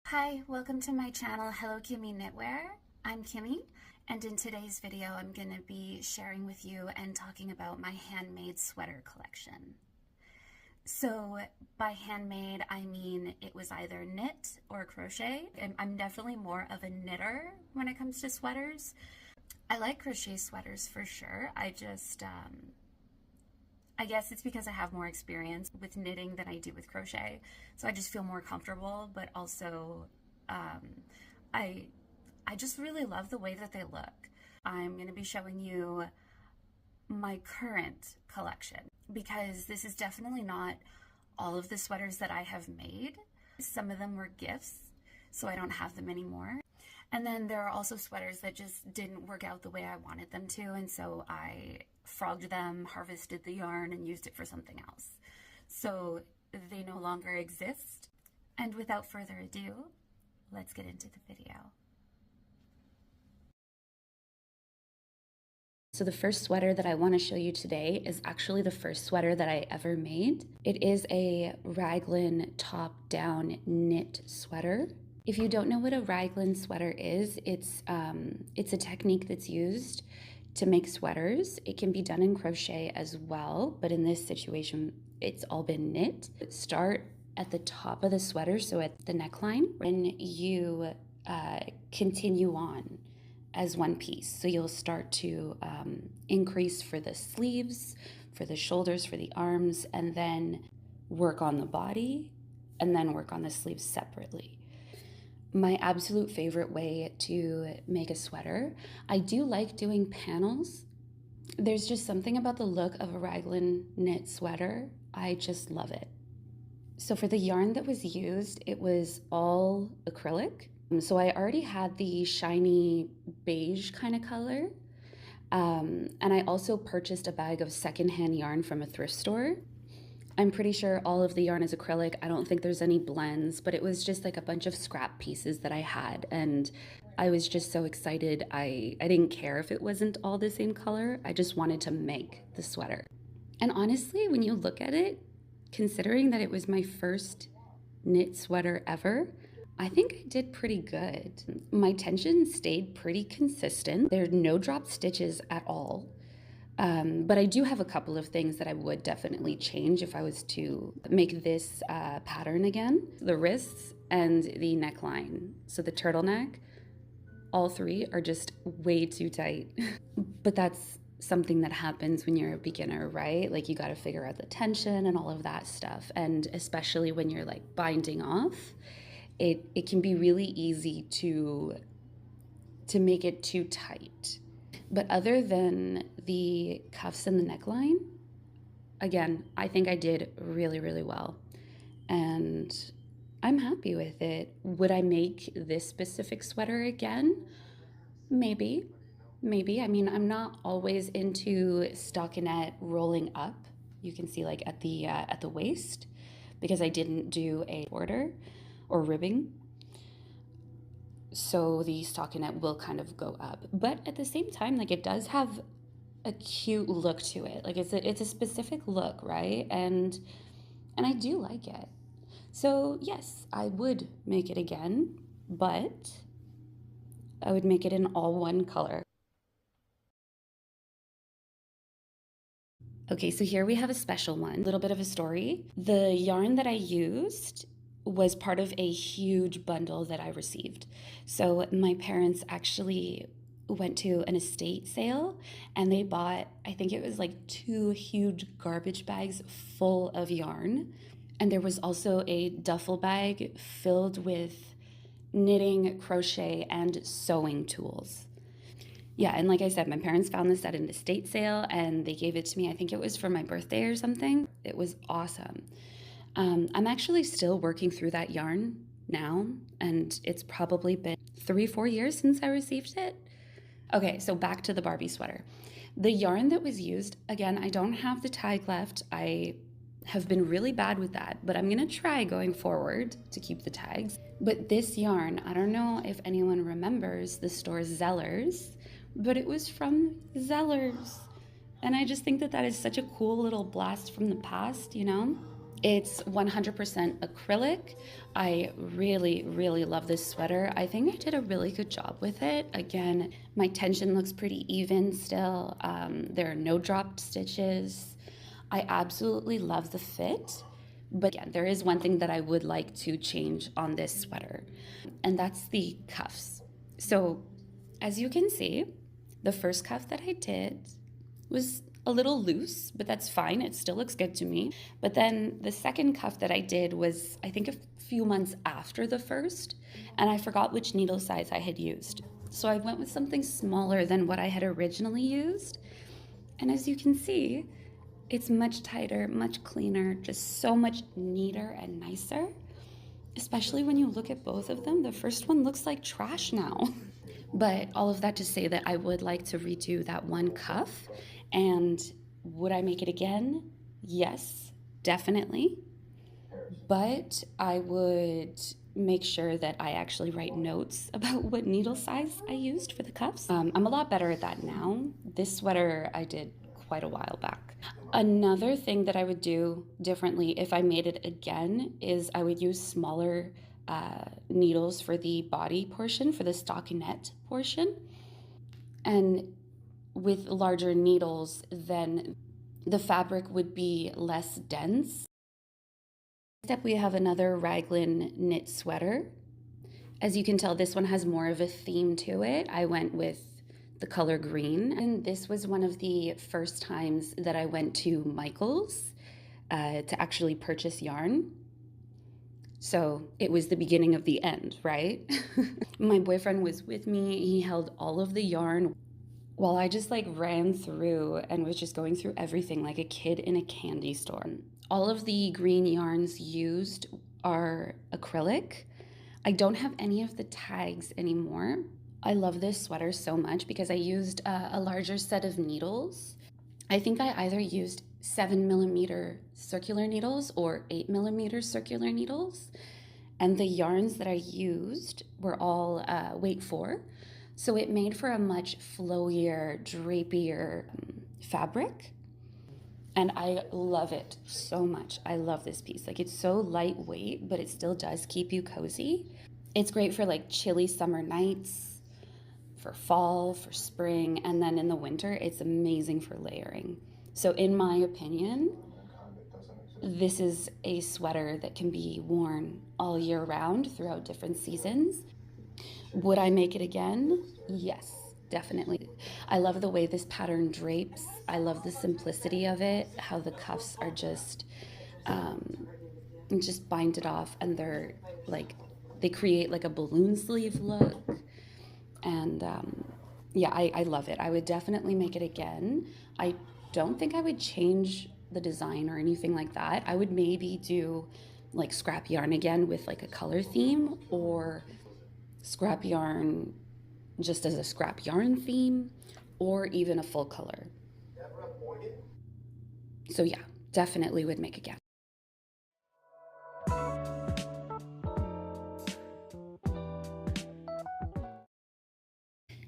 Hi, welcome to my channel, Hello Kimmy Knitwear. I'm Kimmy, and in today's video I'm going to be sharing with you and talking about my handmade sweater collection. So by handmade, I mean it was either knit or crochet. I'm definitely more of a knitter when it comes to sweaters. I like crochet sweaters for sure. I guess it's because I have more experience with knitting than I do with crochet, so I just feel more comfortable, but also I just really love the way that they look. I'm going to be showing you my current collection because this is definitely not all of the sweaters that I have made. Some of them were gifts, so I don't have them anymore. And then there are also sweaters that just didn't work out the way I wanted them to, and so I frogged them, harvested the yarn, and used it for something else. So they no longer exist. And without further ado, let's get into the video. So the first sweater that I want to show you today is actually the first sweater that I ever made. It is a raglan top-down knit sweater. If you don't know what a raglan sweater is, it's a technique that's used to make sweaters. It can be done in crochet as well, but in this situation, it's all been knit. Start at the top of the sweater, so at the neckline, and you continue on as one piece. So you'll start to increase for the sleeves, for the shoulders, for the arms, and then work on the body, and then work on the sleeves separately. My absolute favorite way to make a sweater. I do like doing panels. There's just something about the look of a raglan knit sweater. I just love it. So for the yarn that was used, it was all acrylic. So I already had the shiny beige kind of color. And I also purchased a bag of secondhand yarn from a thrift store. I'm pretty sure all of the yarn is acrylic. I don't think there's any blends, but it was just like a bunch of scrap pieces that I had. And I was just so excited. I didn't care if it wasn't all the same color. I just wanted to make the sweater. And honestly, when you look at it, considering that it was my first knit sweater ever, I think I did pretty good. My tension stayed pretty consistent. There are no drop stitches at all. But I do have a couple of things that I would definitely change if I was to make this pattern again. The wrists and the neckline. So the turtleneck, all three are just way too tight. But that's something that happens when you're a beginner, right? Like you got to figure out the tension and all of that stuff. And especially when you're like binding off, it can be really easy to make it too tight. But other than the cuffs and the neckline, again, I think I did really, really well. And I'm happy with it. Would I make this specific sweater again? Maybe. I mean, I'm not always into stockinette rolling up. You can see like at the waist, because I didn't do a border or ribbing. So the stockinette will kind of go up, but at the same time, like it does have a cute look to it. Like it's a specific look, right? And I do like it. So yes, I would make it again, but I would make it in all one color. Okay, so here we have a special one, a little bit of a story. The yarn that I used was part of a huge bundle that I received. So my parents actually went to an estate sale and they bought, I think it was like 2 huge garbage bags full of yarn. And there was also a duffel bag filled with knitting, crochet, and sewing tools. Yeah, and like I said, my parents found this at an estate sale and they gave it to me. I think it was for my birthday or something. It was awesome. I'm actually still working through that yarn now, and it's probably been 3-4 years since I received it. Okay, so back to the Barbie sweater. The yarn that was used, again, I don't have the tag left. I have been really bad with that, but I'm gonna try going forward to keep the tags. But this yarn, I don't know if anyone remembers the store Zellers, but it was from Zellers. And I just think that that is such a cool little blast from the past, you know? It's 100% acrylic. I really, really love this sweater. I think I did a really good job with it. Again, my tension looks pretty even still. There are no dropped stitches. I absolutely love the fit. But again, there is one thing that I would like to change on this sweater, and that's the cuffs. So as you can see, the first cuff that I did was a little loose, but that's fine. It still looks good to me. But then the second cuff that I did was, I think, a few months after the first, and I forgot which needle size I had used. So I went with something smaller than what I had originally used. And as you can see, it's much tighter, much cleaner, just so much neater and nicer. Especially when you look at both of them, the first one looks like trash now. But all of that to say that I would like to redo that one cuff. And would I make it again? Yes, definitely. But I would make sure that I actually write notes about what needle size I used for the cuffs. I'm a lot better at that now. This sweater I did quite a while back. Another thing that I would do differently if I made it again is I would use smaller needles for the body portion, for the stockinette portion. And with larger needles, then the fabric would be less dense. Next up, we have another raglan knit sweater. As you can tell, this one has more of a theme to it. I went with the color green, and this was one of the first times that I went to Michael's to actually purchase yarn. So it was the beginning of the end, right? My boyfriend was with me. He held all of the yarn while I just like ran through and was just going through everything like a kid in a candy store. All of the green yarns used are acrylic. I don't have any of the tags anymore. I love this sweater so much because I used a larger set of needles. I think I either used 7mm circular needles or 8mm circular needles. And the yarns that I used were all weight 4. So it made for a much flowier, drapier fabric. And I love it so much. I love this piece. Like, it's so lightweight, but it still does keep you cozy. It's great for like chilly summer nights, for fall, for spring, and then in the winter, it's amazing for layering. So in my opinion, this is a sweater that can be worn all year round throughout different seasons. Would I make it again? Yes, definitely. I love the way this pattern drapes. I love the simplicity of it, how the cuffs are just binded off, and they're like, they create like a balloon sleeve look. And yeah, I love it. I would definitely make it again. I don't think I would change the design or anything like that. I would maybe do like scrap yarn again with like a color theme, or scrap yarn just as a scrap yarn theme, or even a full color. So yeah, definitely would make again.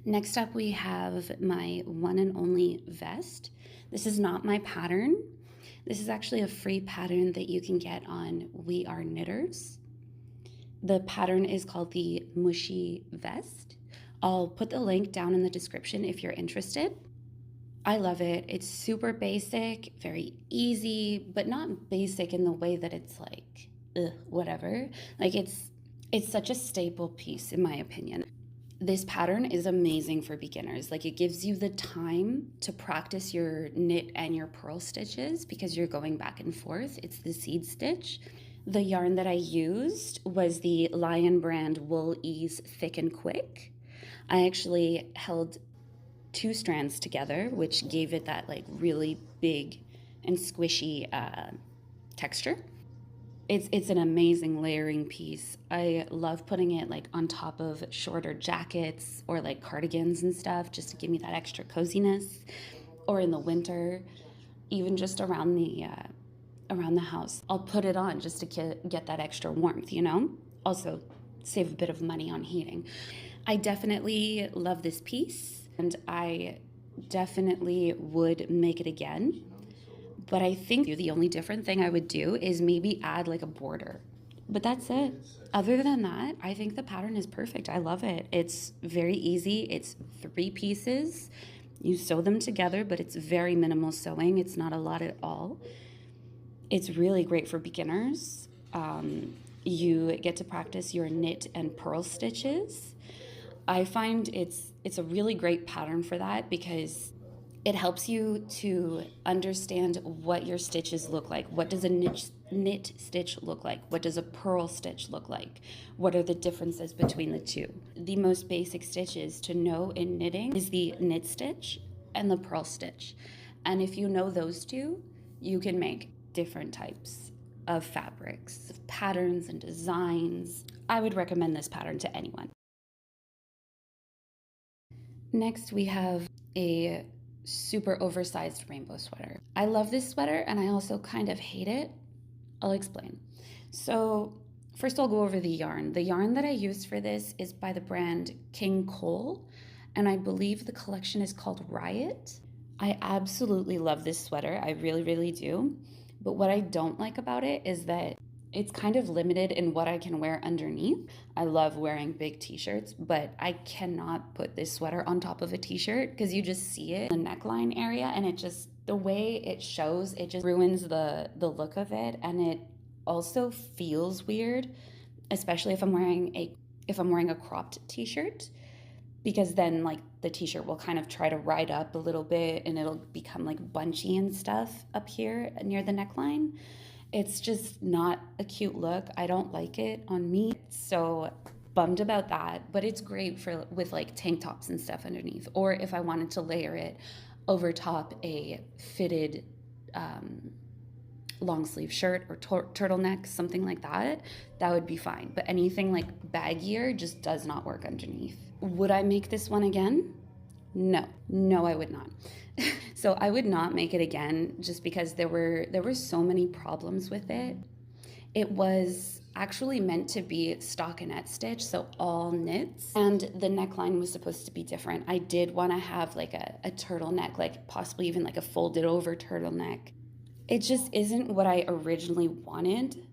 Next up, we have my one and only vest. This is not my pattern. This is actually a free pattern that you can get on We Are Knitters. The pattern is called the Mushy Vest. I'll put the link down in the description if you're interested. I love it. It's super basic, very easy, but not basic in the way that it's like, whatever. Like, it's such a staple piece in my opinion. This pattern is amazing for beginners. Like, it gives you the time to practice your knit and your purl stitches because you're going back and forth. It's the seed stitch. The yarn that I used was the Lion brand Wool Ease Thick and Quick. I actually held 2 strands together, which gave it that like really big and squishy texture. It's an amazing layering piece. I love putting it like on top of shorter jackets or like cardigans and stuff, just to give me that extra coziness. Or in the winter, even just around the house, I'll put it on just to get that extra warmth, you know? Also save a bit of money on heating. I definitely love this piece, and I definitely would make it again. But I think the only different thing I would do is maybe add like a border. But that's it. Other than that, I think the pattern is perfect. I love it. It's very easy. It's 3 pieces. You sew them together, but it's very minimal sewing. It's not a lot at all. It's really great for beginners. You get to practice your knit and purl stitches. I find it's a really great pattern for that because it helps you to understand what your stitches look like. What does a knit stitch look like? What does a purl stitch look like? What are the differences between the two? The most basic stitches to know in knitting is the knit stitch and the purl stitch. And if you know those two, you can make different types of fabrics, patterns and designs. I would recommend this pattern to anyone. Next, we have a super oversized rainbow sweater. I love this sweater and I also kind of hate it. I'll explain. So first I'll go over the yarn. The yarn that I used for this is by the brand King Cole, and I believe the collection is called Riot. I absolutely love this sweater. I really, really do. But what I don't like about it is that it's kind of limited in what I can wear underneath. I love wearing big t-shirts, but I cannot put this sweater on top of a t-shirt because you just see it in the neckline area, and it just, the way it shows, it just ruins the look of it, and it also feels weird, especially if I'm wearing a cropped t-shirt, because then like the t-shirt will kind of try to ride up a little bit and it'll become like bunchy and stuff up here near the neckline. It's just not a cute look. I don't like it on me. So bummed about that, but it's great for with like tank tops and stuff underneath, or if I wanted to layer it over top a fitted long sleeve shirt or turtleneck, something like that, that would be fine. But anything like baggier just does not work underneath. Would I make this one again? No, I would not. So I would not make it again just because there were so many problems with it. It was actually meant to be stockinette stitch, so all knits, and the neckline was supposed to be different. I did want to have like a turtleneck, like possibly even like a folded over turtleneck. It just isn't what I originally wanted.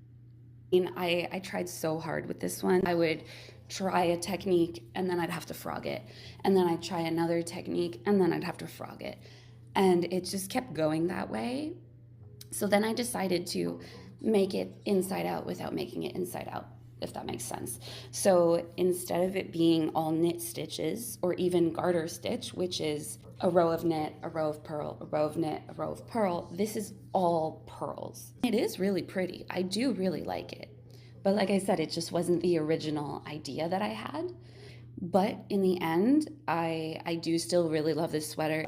I tried so hard with this one. I would try a technique and then I'd have to frog it. And then I'd try another technique and then I'd have to frog it. And it just kept going that way. So then I decided to make it inside out without making it inside out, if that makes sense. So instead of it being all knit stitches or even garter stitch, which is a row of knit, a row of purl, a row of knit, a row of purl, this is all purls. It is really pretty. I do really like it. But like I said, it just wasn't the original idea that I had. But in the end, I do still really love this sweater.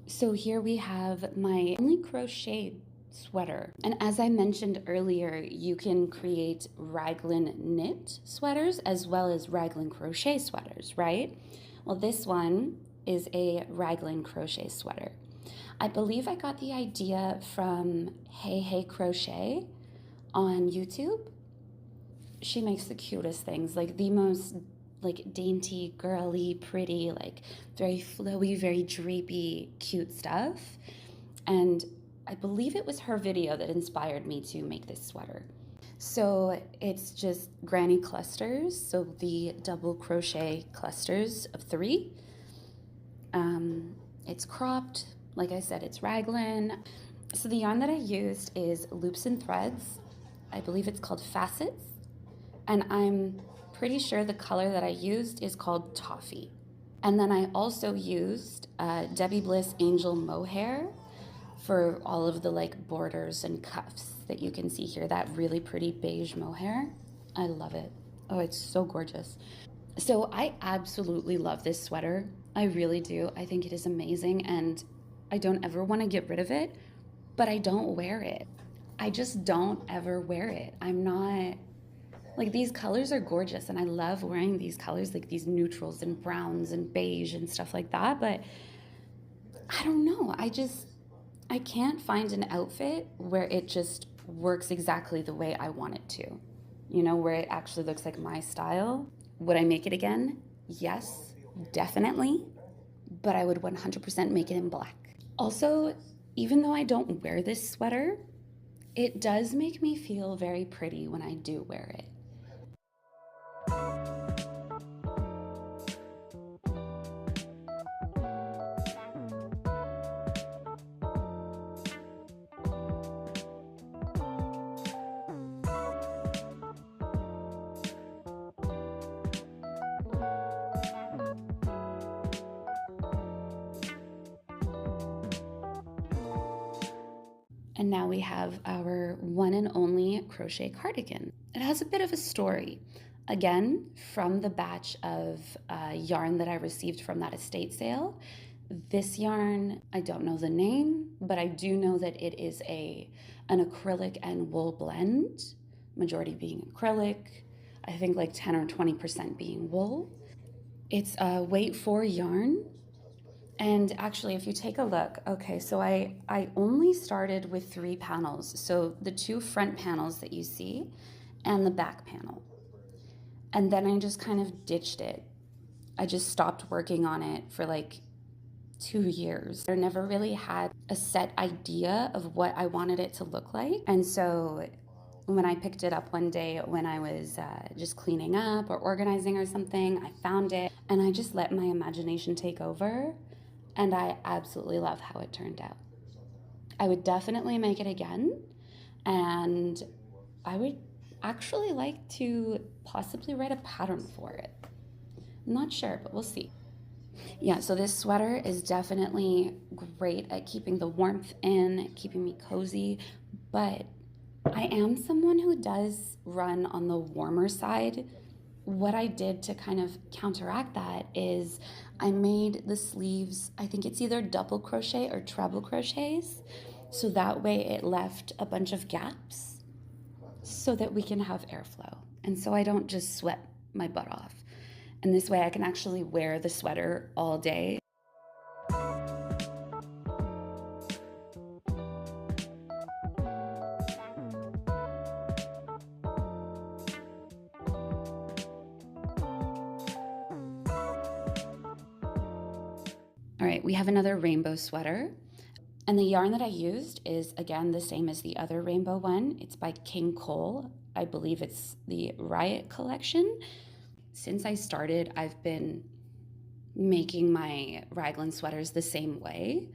So here we have my only crochet sweater. And as I mentioned earlier, you can create raglan knit sweaters as well as raglan crochet sweaters, right? Well, this one is a raglan crochet sweater. I believe I got the idea from Hey Crochet on YouTube. She makes the cutest things, like the most like dainty, girly, pretty, like very flowy, very drapey, cute stuff. And I believe it was her video that inspired me to make this sweater. So it's just granny clusters, so the double crochet clusters of 3. It's cropped, like I said, it's raglan. So the yarn that I used is Loops and Threads. I believe it's called Facets, and I'm pretty sure the color that I used is called Toffee. And then I also used Debbie Bliss Angel Mohair for all of the like borders and cuffs that you can see here, that really pretty beige mohair. I love it. Oh, it's so gorgeous. So I absolutely love this sweater. I really do. I think it is amazing, and I don't ever want to get rid of it, but I don't wear it. I just don't ever wear it. I'm not, like, these colors are gorgeous and I love wearing these colors, like these neutrals and browns and beige and stuff like that, but I don't know. I can't find an outfit where it just works exactly the way I want it to, you know, where it actually looks like my style. Would I make it again? Yes, Definitely, but I would 100% make it in black. Also, even though I don't wear this sweater, it does make me feel very pretty when I do wear it. And now we have our one and only crochet cardigan. It has a bit of a story. Again, from the batch of yarn that I received from that estate sale. This yarn, I don't know the name, but I do know that it is an acrylic and wool blend, majority being acrylic, I think like 10 or 20% being wool. It's a weight 4 yarn. And actually, if you take a look, okay, so I only started with 3 panels. So the 2 front panels that you see and the back panel. And then I just kind of ditched it. I just stopped working on it for like 2 years. I never really had a set idea of what I wanted it to look like. And so when I picked it up one day when I was just cleaning up or organizing or something, I found it and I just let my imagination take over. And I absolutely love how it turned out. I would definitely make it again. And I would actually like to possibly write a pattern for it. I'm not sure, but we'll see. Yeah, so this sweater is definitely great at keeping the warmth in, keeping me cozy, but I am someone who does run on the warmer side. What I did to kind of counteract that is I made the sleeves, I think it's either double crochet or treble crochets, so that way it left a bunch of gaps so that we can have airflow. And so I don't just sweat my butt off. And this way I can actually wear the sweater all day. All right, we have another rainbow sweater. And the yarn that I used is, again, the same as the other rainbow one. It's by King Cole. I believe it's the Riot collection. Since I started, I've been making my raglan sweaters the same way.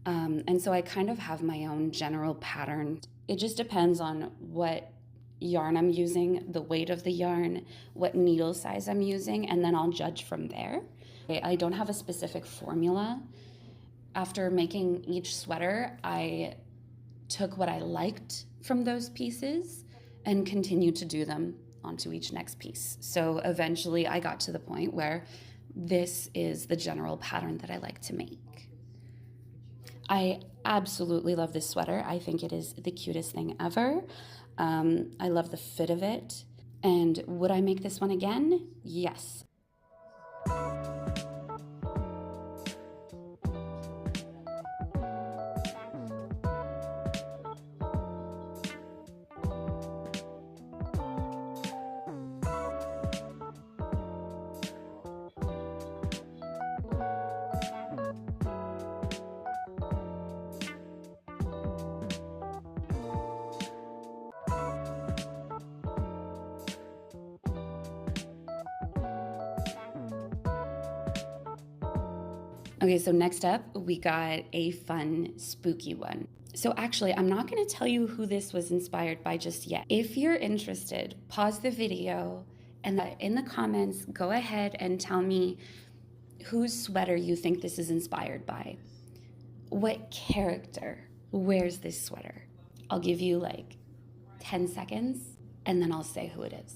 And so I kind of have my own general pattern. It just depends on what yarn I'm using, the weight of the yarn, what needle size I'm using, and then I'll judge from there. I don't have a specific formula. After making each sweater, I took what I liked from those pieces and continued to do them onto each next piece. So eventually I got to the point where this is the general pattern that I like to make. I absolutely love this sweater. I think it is the cutest thing ever. I love the fit of it. And would I make this one again? Yes. Okay, so next up, we got a fun, spooky one. So actually, I'm not gonna tell you who this was inspired by just yet. If you're interested, pause the video and in the comments, go ahead and tell me whose sweater you think this is inspired by. What character wears this sweater? I'll give you like 10 seconds and then I'll say who it is.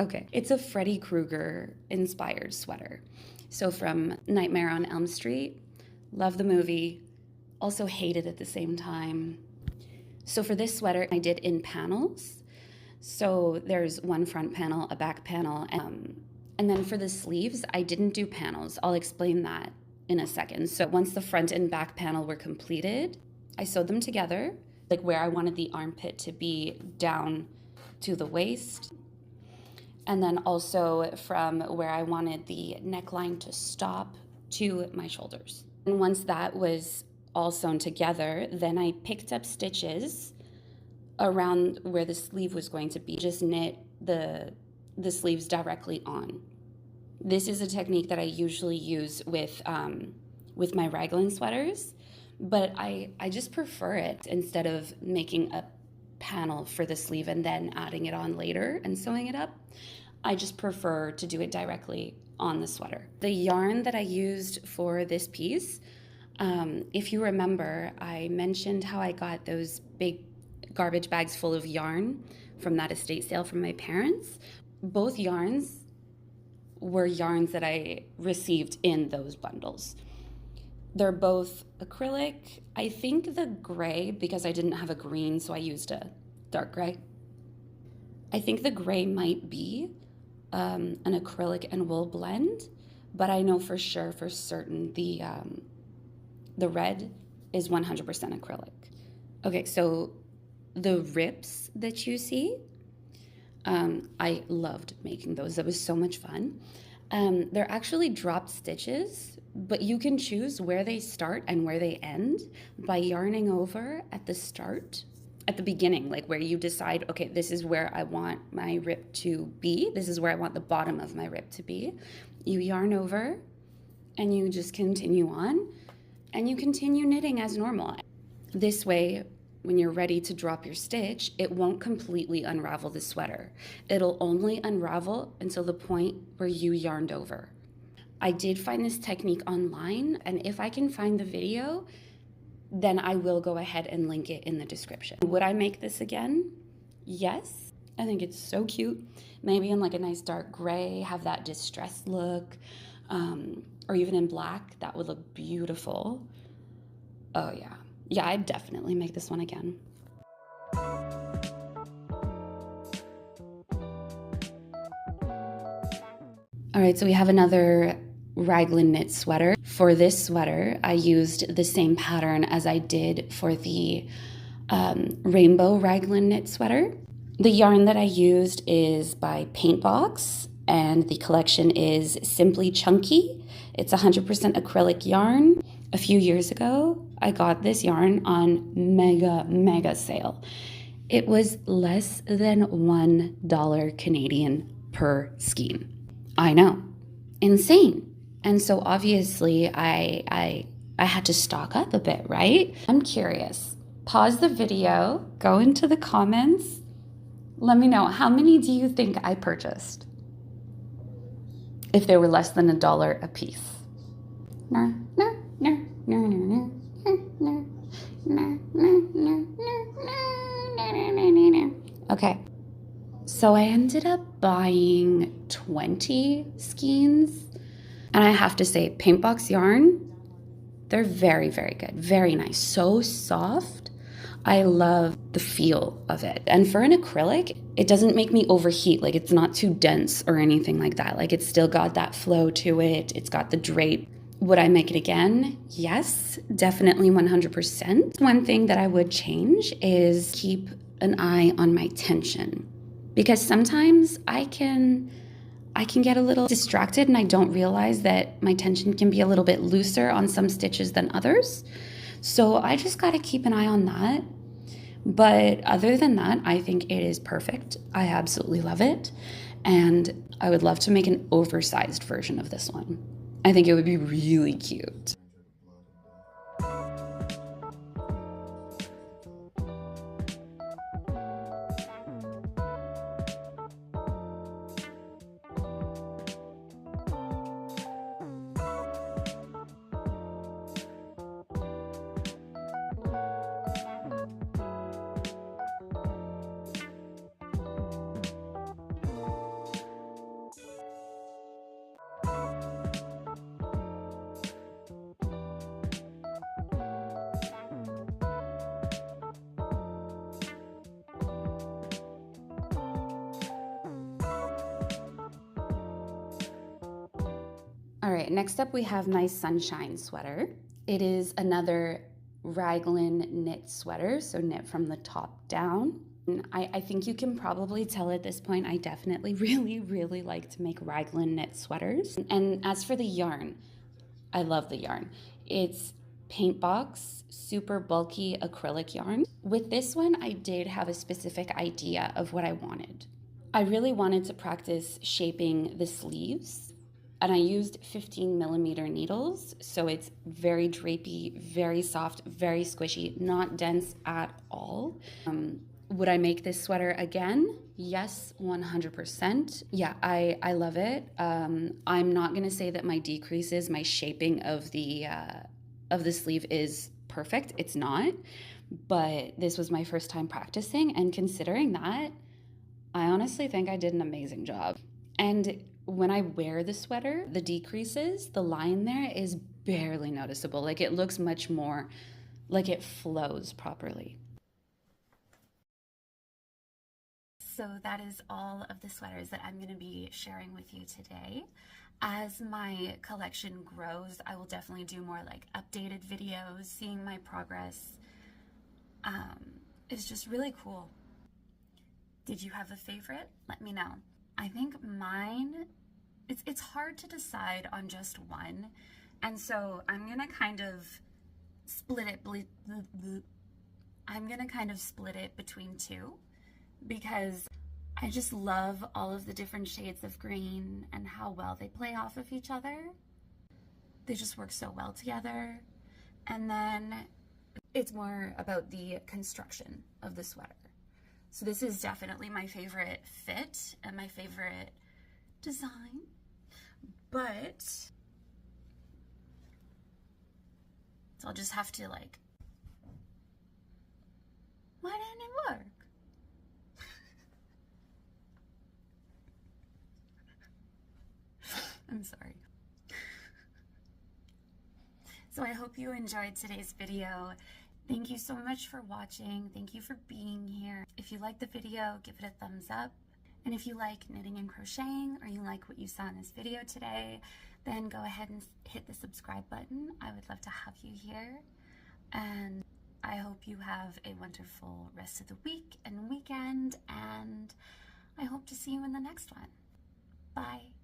Okay, it's a Freddy Krueger inspired sweater. So from Nightmare on Elm Street, love the movie, also hate it at the same time. So for this sweater, I did in panels. So there's one front panel, a back panel, and then for the sleeves, I didn't do panels. I'll explain that in a second. So once the front and back panel were completed, I sewed them together like where I wanted the armpit to be down to the waist, and then also from where I wanted the neckline to stop to my shoulders. And once that was all sewn together, then I picked up stitches around where the sleeve was going to be, just knit the sleeves directly on. This is a technique that I usually use with my raglan sweaters, but I just prefer it instead of making a panel for the sleeve and then adding it on later and sewing it up. I just prefer to do it directly on the sweater. The yarn that I used for this piece, if you remember, I mentioned how I got those big garbage bags full of yarn from that estate sale from my parents. Both yarns were yarns that I received in those bundles. They're both acrylic. I think the gray, because I didn't have a green, so I used a dark gray. I think the gray might be an acrylic and wool blend, but I know for sure, for certain, the red is 100% acrylic. Okay, so the rips that you see, I loved making those. That was so much fun. They're actually dropped stitches, but you can choose where they start and where they end by yarning over at the start, at the beginning, like where you decide, okay, this is where I want my rip to be. This is where I want the bottom of my rip to be. You yarn over and you just continue on and you continue knitting as normal. This way, when you're ready to drop your stitch, it won't completely unravel the sweater. It'll only unravel until the point where you yarned over. I did find this technique online, and if I can find the video, then I will go ahead and link it in the description. Would I make this again? Yes. I think it's so cute. Maybe in like a nice dark gray, have that distressed look, or even in black, that would look beautiful. Oh yeah. Yeah, I'd definitely make this one again. All right, so we have another raglan knit sweater. For this sweater, I used the same pattern as I did for the rainbow raglan knit sweater. The yarn that I used is by Paintbox, and the collection is Simply Chunky. It's 100% acrylic yarn. A few years ago, I got this yarn on mega sale. It was less than $1 Canadian per skein. I know, insane. And so obviously I had to stock up a bit, right? I'm curious. Pause the video, go into the comments. Let me know, how many do you think I purchased? If they were less than $1 a piece. Okay, so I ended up buying 20 skeins, and I have to say, Paintbox yarn, they're very, very good, very nice, so soft. I love the feel of it. And for an acrylic, it doesn't make me overheat. Like, it's not too dense or anything like that. Like, it's still got that flow to it. It's got the drape. Would I make it again? Yes, definitely 100%. One thing that I would change is keep an eye on my tension, because sometimes I can get a little distracted and I don't realize that my tension can be a little bit looser on some stitches than others. So I just got to keep an eye on that. But other than that, I think it is perfect. I absolutely love it. And I would love to make an oversized version of this one. I think it would be really cute. All right, next up we have my sunshine sweater. It is another raglan knit sweater, so knit from the top down. I think you can probably tell at this point, I definitely really like to make raglan knit sweaters. And as for the yarn, I love the yarn. It's paint box, super bulky acrylic yarn. With this one, I did have a specific idea of what I wanted. I really wanted to practice shaping the sleeves, and I used 15mm needles, so it's very drapey, very soft, very squishy, not dense at all. Would I make this sweater again? Yes, 100%. Yeah, I love it. I'm not gonna say that my decreases, my shaping of the sleeve is perfect. It's not, but this was my first time practicing, and considering that, I honestly think I did an amazing job. And when I wear the sweater, the decreases, the line there is barely noticeable. Like it looks much more like it flows properly. So that is all of the sweaters that I'm going to be sharing with you today. As my collection grows, I will definitely do more like updated videos, seeing my progress. It's just really cool. Did you have a favorite? Let me know. I think mine, it's hard to decide on just one. And so I'm going to kind of split it. I'm going to kind of split it between two, because I just love all of the different shades of green and how well they play off of each other. They just work so well together. And then it's more about the construction of the sweater. So this is definitely my favorite fit and my favorite design, but so I'll just have to like, why didn't it work? I'm sorry. So I hope you enjoyed today's video. Thank you so much for watching. Thank you for being here. If you liked the video, give it a thumbs up. And if you like knitting and crocheting, or you like what you saw in this video today, then go ahead and hit the subscribe button. I would love to have you here. And I hope you have a wonderful rest of the week and weekend, and I hope to see you in the next one. Bye.